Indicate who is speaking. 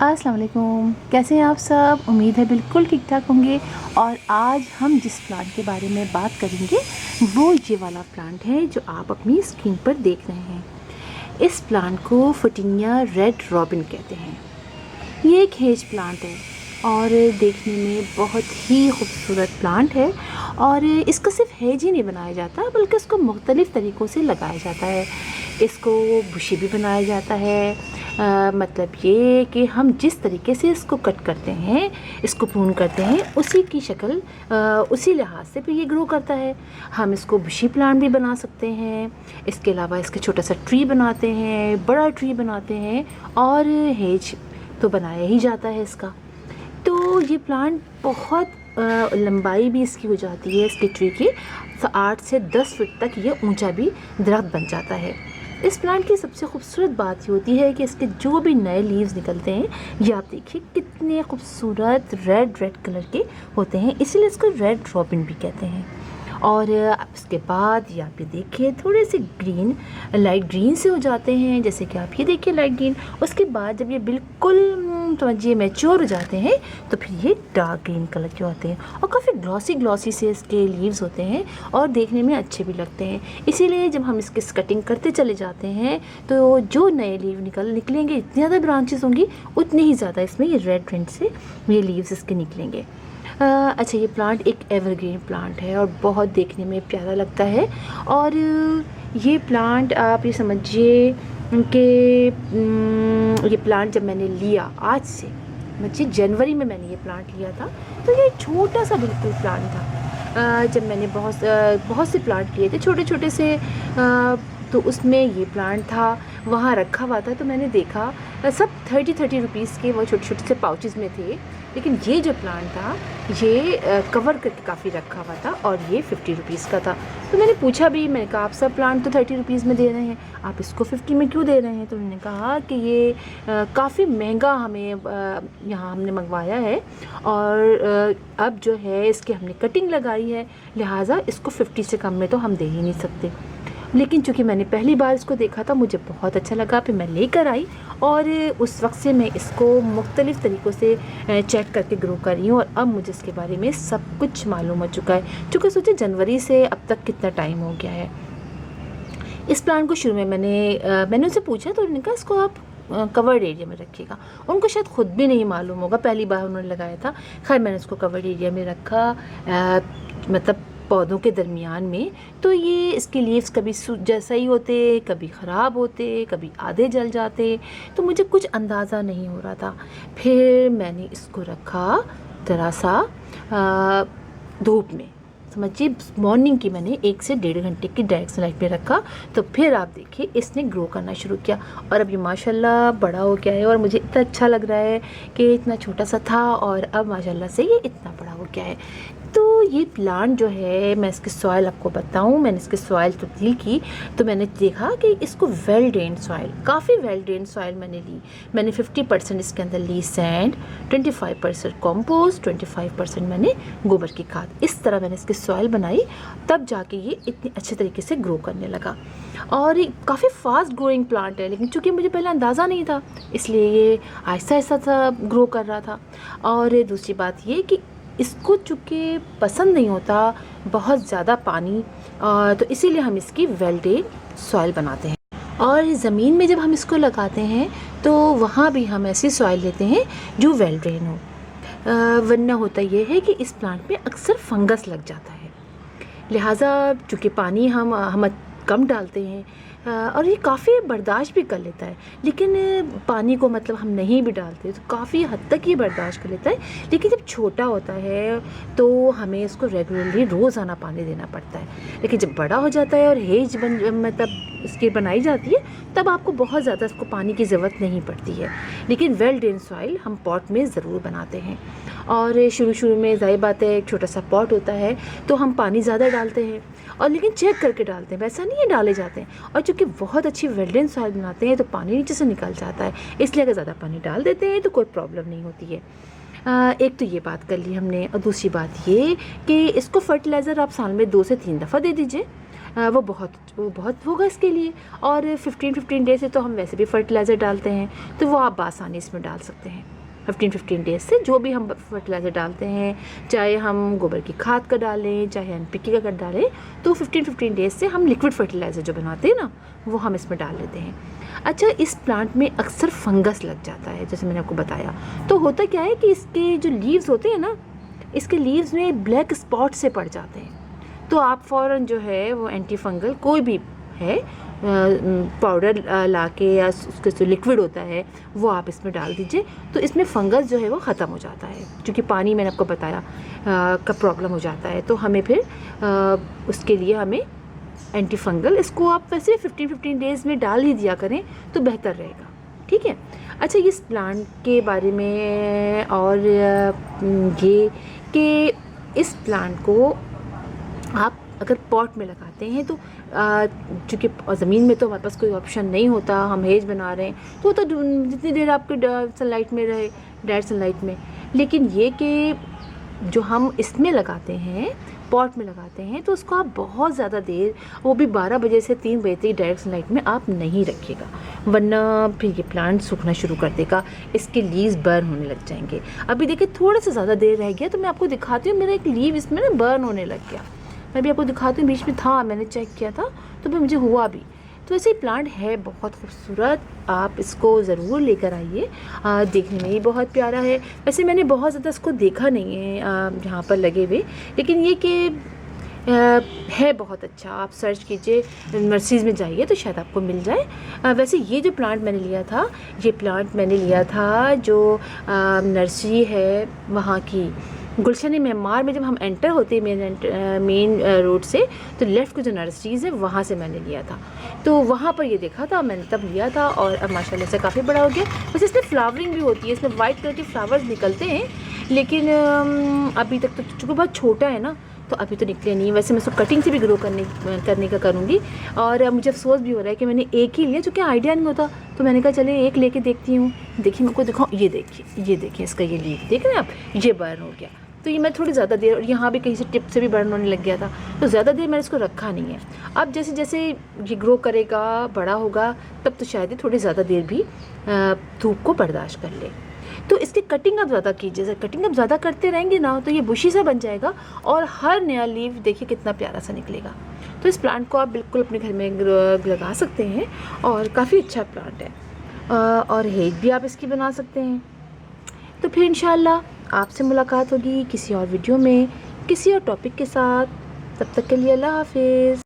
Speaker 1: अस्सलाम वालेकुम। कैसे हैं आप सब? उम्मीद है बिल्कुल ठीक ठाक होंगे। और आज हम जिस प्लांट के बारे में बात करेंगे वो ये वाला प्लांट है जो आप अपनी स्क्रीन पर देख रहे हैं। इस प्लांट को फुटिनिया रेड रॉबिन कहते हैं। ये एक हेज प्लांट है और देखने में बहुत ही खूबसूरत प्लांट है। और इसका सिर्फ हेज ही नहीं बनाया जाता बल्कि इसको मुख्तलिफ़ तरीक़ों से लगाया जाता है। इसको बुशी भी बनाया जाता है। मतलब ये कि हम जिस तरीके से इसको कट करते हैं, इसको प्रून करते हैं, उसी की शक्ल उसी लिहाज से भी ये ग्रो करता है। हम इसको बुशी प्लांट भी बना सकते हैं। इसके अलावा इसके छोटा सा ट्री बनाते हैं, बड़ा ट्री बनाते हैं और हेज तो बनाया ही जाता है इसका। तो ये प्लांट बहुत लंबाई भी इसकी हो जाती है इसके ट्री की, 8 से 10 फीट तक ये ऊंचा भी दरख्त बन जाता है। इस प्लांट की सबसे खूबसूरत बात ये होती है कि इसके जो भी नए लीव्स निकलते हैं ये आप देखिए कितने खूबसूरत रेड कलर के होते हैं, इसीलिए इसको रेड रॉबिन भी कहते हैं। और इसके बाद ये आप ये देखिए थोड़े से ग्रीन, लाइट ग्रीन से हो जाते हैं, जैसे कि आप ये देखिए लाइट ग्रीन। उसके बाद जब ये बिल्कुल समझिए मैच्योर हो जाते हैं तो फिर ये डार्क ग्रीन कलर के होते हैं और काफ़ी ग्लॉसी से इसके लीव्स होते हैं और देखने में अच्छे भी लगते हैं। इसीलिए जब हम इसकी कटिंग करते चले जाते हैं तो जो नए लीव निकलेंगे, इतनी ज़्यादा ब्रांचेस होंगी उतनी ही ज़्यादा इसमें ये रेड रेड से ये लीव्स इसके निकलेंगे। अच्छा, ये प्लांट एक एवरग्रीन प्लांट है और बहुत देखने में प्यारा लगता है। और ये प्लांट आप ये समझिए कि ये प्लांट जब मैंने लिया, आज से समझिए जनवरी में मैंने ये प्लांट लिया था, तो ये छोटा सा बिल्कुल प्लांट था। जब मैंने बहुत से प्लांट लिए थे छोटे छोटे से, तो उसमें ये प्लांट था, वहाँ रखा हुआ था। तो मैंने देखा सब 30 रुपीज़ के वो छोटे छोटे से पाउचेज़ में थे, लेकिन ये जो प्लांट था ये कवर करके काफ़ी रखा हुआ था और ये 50 रुपीज़ का था। तो मैंने पूछा भी, मैंने कहा आप सब प्लांट तो 30 रुपीज़ में दे रहे हैं, आप इसको 50 में क्यों दे रहे हैं? तो उन्होंने कहा कि ये काफ़ी महंगा हमें यहाँ हमने मंगवाया है और अब जो है इसकी हमने कटिंग लगाई है, लिहाजा इसको 50 से कम में तो हम दे ही नहीं सकते। लेकिन चूँकि मैंने पहली बार इसको देखा था, मुझे बहुत अच्छा लगा, फिर मैं लेकर आई और उस वक्त से मैं इसको मुख्तलिफ़ तरीक़ों से चेक करके ग्रो कर रही हूँ और अब मुझे इसके बारे में सब कुछ मालूम हो चुका है। चूँकि सोचिए जनवरी से अब तक कितना टाइम हो गया है। इस प्लांट को शुरू में मैंने उनसे पूछा तो उन्होंने कहा इसको आप कवर्ड एरिया में रखिएगा। उनको शायद ख़ुद भी नहीं मालूम होगा, पहली बार उन्होंने लगाया था। खैर मैंने उसको कवर्ड एरिया में रखा, मतलब पौधों के दरमियान में। तो ये इसके लीव्स कभी जैसा ही होते, कभी ख़राब होते, कभी आधे जल जाते, तो मुझे कुछ अंदाज़ा नहीं हो रहा था। फिर मैंने इसको रखा ज़रा सा धूप में, समझिए मॉर्निंग की मैंने 1 से 1.5 घंटे की डायरेक्ट सनलाइट में रखा। तो फिर आप देखिए इसने ग्रो करना शुरू किया और अब ये माशाल्लाह बड़ा हो गया है और मुझे इतना अच्छा लग रहा है कि इतना छोटा सा था और अब माशाल्लाह से ये इतना बड़ा हो गया है। तो ये प्लांट जो है, मैं इसकी सॉइल आपको बताऊं, मैंने इसकी सॉइल तब्दील की तो मैंने देखा कि इसको वेल ड्रेन्ड सॉइल, काफ़ी वेल ड्रेन्ड सॉइल मैंने ली। मैंने 50% इसके अंदर ली सैंड, 25% कंपोस्ट, 25% मैंने गोबर की खाद। इस तरह मैंने इसकी सॉइल बनाई, तब जाके ये इतनी अच्छे तरीके से ग्रो करने लगा। और ये काफ़ी फास्ट ग्रोइंग प्लांट है, लेकिन चूँकि मुझे पहले अंदाज़ा नहीं था इसलिए ये आहिस्ता आहिस्ता सा ग्रो कर रहा था। और दूसरी बात ये कि इसको चूँकि पसंद नहीं होता बहुत ज़्यादा पानी, तो इसीलिए हम इसकी वेल ड्रेन्ड सॉइल बनाते हैं। और ज़मीन में जब हम इसको लगाते हैं तो वहाँ भी हम ऐसी सॉइल लेते हैं जो वेल ड्रेन हो, वरना होता ये है कि इस प्लांट में अक्सर फंगस लग जाता है। लिहाजा चूँकि पानी हम कम डालते हैं और ये काफ़ी बर्दाश्त भी कर लेता है, लेकिन पानी को मतलब हम नहीं भी डालते तो काफ़ी हद तक ये बर्दाश्त कर लेता है। लेकिन जब छोटा होता है तो हमें इसको रेगुलरली रोज़ाना पानी देना पड़ता है। लेकिन जब बड़ा हो जाता है और हेज मतलब इसकी बनाई जाती है तब आपको बहुत ज़्यादा इसको पानी की ज़रूरत नहीं पड़ती है। लेकिन वेल ड्रेन सॉइल हम पॉट में ज़रूर बनाते हैं और शुरू में ज़ाहिर बात है एक छोटा सा पॉट होता है तो हम पानी ज़्यादा डालते हैं और लेकिन चेक करके डालते हैं, वैसा नहीं है डाले जाते हैं। और चूँकि बहुत अच्छी वेल ड्रेन सॉइल बनाते हैं तो पानी नीचे से निकल जाता है, इसलिए अगर ज़्यादा पानी डाल देते हैं तो कोई प्रॉब्लम नहीं होती है। एक तो ये बात कर ली हमने और दूसरी बात ये कि इसको फर्टिलाइज़र आप साल में 2 से 3 दफ़ा दे दीजिए। वो बहुत होगा इसके लिए। और 15 डेज से तो हम वैसे भी फर्टिलाइज़र डालते हैं, तो वो आप आसानी इसमें डाल सकते हैं। 15 डेज से जो भी हम फर्टिलाइज़र डालते हैं, चाहे हम गोबर की खाद का डालें, चाहे NPK का डालें, तो 15 डेज से हम लिक्विड फर्टिलाइज़र जो बनाते हैं ना, वो हम इसमें डाल लेते हैं। अच्छा, इस प्लांट में अक्सर फंगस लग जाता है, जैसे मैंने आपको बताया। तो होता क्या है कि इसके जो लीव्स होते हैं ना, इसके लीव्स में ब्लैक स्पॉट से पड़ जाते हैं। तो आप फ़ौरन जो है वो एंटी फंगल कोई भी है पाउडर ला के या उसके जो लिक्विड होता है वो आप इसमें डाल दीजिए, तो इसमें फंगस जो है वो ख़त्म हो जाता है। क्योंकि पानी मैंने आपको बताया का प्रॉब्लम हो जाता है, तो हमें फिर उसके लिए हमें एंटी फंगल, इसको आप वैसे 15 डेज़ में डाल ही दिया करें तो बेहतर रहेगा। ठीक है। अच्छा, इस प्लांट के बारे में और ये कि इस प्लांट को आप अगर पॉट में लगाते हैं तो चूँकि ज़मीन में तो हमारे पास कोई ऑप्शन नहीं होता, हम हेज बना रहे हैं तो जितनी देर आपके सनलाइट में रहे, डायरेक्ट सनलाइट में। लेकिन ये कि जो हम इसमें लगाते हैं, पॉट में लगाते हैं, तो उसको आप बहुत ज़्यादा देर, वो भी 12 बजे से 3 बजे तक डायरेक्ट सनलाइट में आप नहीं रखिएगा, वरना फिर ये प्लांट सूखना शुरू कर देगा, इसके लीव्स बर्न होने लग जाएंगे। अभी देखिए थोड़ा सा ज़्यादा देर रह गया तो मैं आपको दिखाती हूँ, मेरा एक लीव इसमें ना बर्न होने लग गया। मैं भी आपको दिखाती हूँ, बीच में था, मैंने चेक किया था तो फिर मुझे हुआ भी। तो ऐसे ही प्लांट है बहुत खूबसूरत, आप इसको ज़रूर लेकर आइए, देखने में ही बहुत प्यारा है। वैसे मैंने बहुत ज़्यादा इसको देखा नहीं है यहाँ पर लगे हुए, लेकिन ये कि है बहुत अच्छा। आप सर्च कीजिए, नर्सरीज़ में जाइए तो शायद आपको मिल जाए। वैसे ये जो प्लांट मैंने लिया था, ये प्लांट मैंने लिया था जो नर्सरी है वहाँ की, गुलशन मेमार में। जब हम एंटर होते हैं मेन रोड से, तो लेफ़्ट को जो नर्सरीज़ है वहाँ से मैंने लिया था। तो वहाँ पर ये देखा था मैंने, तब लिया था, और अब माशाल्लाह से काफ़ी बड़ा हो गया। बस इसमें फ्लावरिंग भी होती है, इसमें वाइट कलर के फ्लावर्स निकलते हैं, लेकिन अभी तक तो चूँकि बहुत छोटा है ना, तो अभी तो निकले नहीं। वैसे मैं इसको कटिंग से भी ग्रो करने का करूँगी। और मुझे अफसोस भी हो रहा है कि मैंने एक ही लिया, जो कि आइडिया नहीं होता, तो मैंने कहा चले एक लेके देखती हूँ। देखिए मेरे को दिखाओ, ये देखिए इसका ये लीफ देख रहे हैं आप, ये बर्न हो गया। तो ये मैं थोड़ी ज़्यादा देर, और यहाँ भी कहीं से टिप से भी बर्न होने लग गया था, तो ज़्यादा देर मैंने इसको रखा नहीं है। अब जैसे जैसे ये ग्रो करेगा, बड़ा होगा, तब तो शायद ये थोड़ी ज़्यादा देर भी धूप को बर्दाश्त कर ले। तो इसकी कटिंग आप ज़्यादा कीजिए, कटिंग आप ज़्यादा करते रहेंगे ना, तो ये बुशी सा बन जाएगा, और हर नया लीफ देखिए कितना प्यारा सा निकलेगा। तो इस प्लांट को आप बिल्कुल अपने घर में लगा सकते हैं, और काफ़ी अच्छा प्लांट है। और हेज भी आप इसकी बना सकते हैं। तो फिर इंशाल्लाह आपसे मुलाकात होगी किसी और वीडियो में, किसी और टॉपिक के साथ। तब तक के लिए अल्लाह हाफिज़।